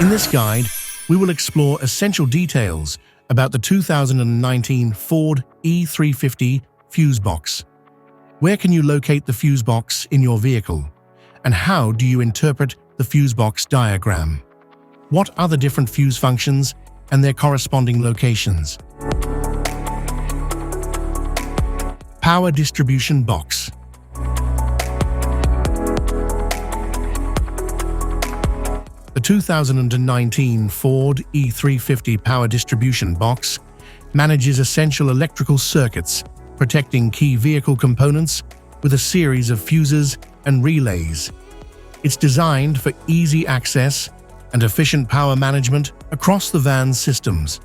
In this guide, we will explore essential details about the 2019 Ford E-350 fuse box. Where can you locate the fuse box in your vehicle? And how do you interpret the fuse box diagram? What are the different fuse functions and their corresponding locations? Power distribution box. The 2019 Ford E-350 power distribution box manages essential electrical circuits, protecting key vehicle components with a series of fuses and relays. It's designed for easy access and efficient power management across the van's systems.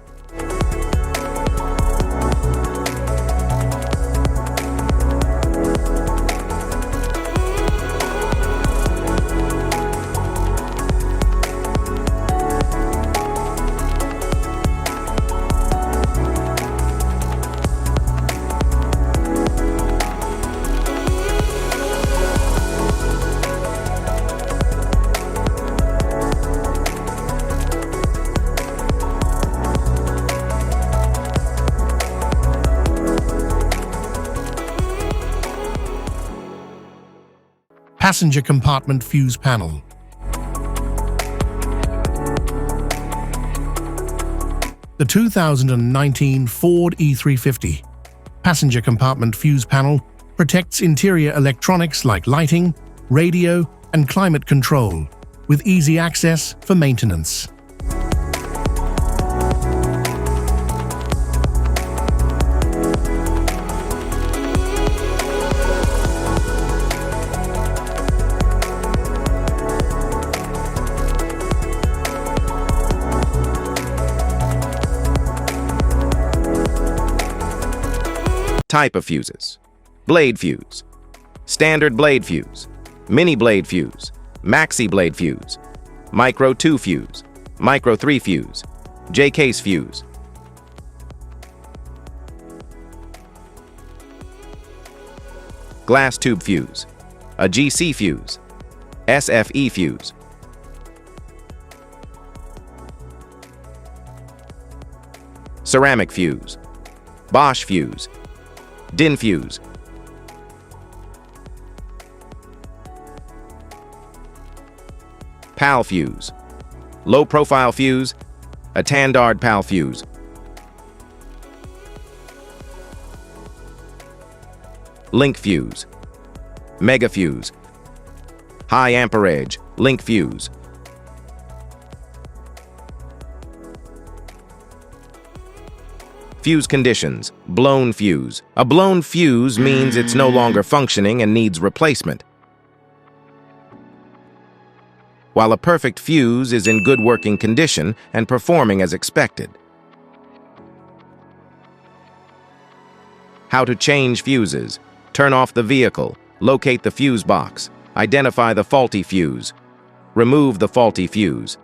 Passenger compartment fuse panel. The 2019 Ford E-350 passenger compartment fuse panel protects interior electronics like lighting, radio, and climate control, with easy access for maintenance. Type of fuses: blade fuse, standard blade fuse, mini blade fuse, maxi blade fuse, micro 2 fuse, micro 3 fuse, J-case fuse. Glass tube fuse, a GC fuse, SFE fuse. Ceramic fuse, Bosch fuse, DIN fuse. PAL fuse, low profile fuse, a Tandard PAL fuse. Link fuse, mega fuse, high amperage, link fuse. Fuse conditions: blown fuse. A blown fuse means it's no longer functioning and needs replacement, while a perfect fuse is in good working condition and performing as expected. How to change fuses: turn off the vehicle, locate the fuse box, identify the faulty fuse, remove the faulty fuse,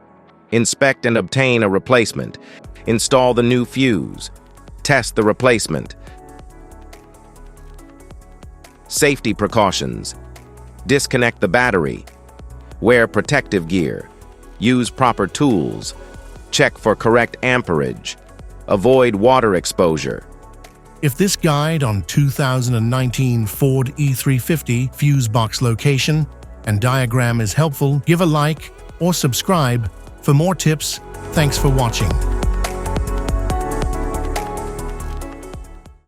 inspect and obtain a replacement, install the new fuse, test the replacement. Safety precautions: disconnect the battery, wear protective gear, use proper tools, check for correct amperage, avoid water exposure. If this guide on 2019 Ford E-350 fuse box location and diagram is helpful, give a like or subscribe for more tips. Thanks for watching.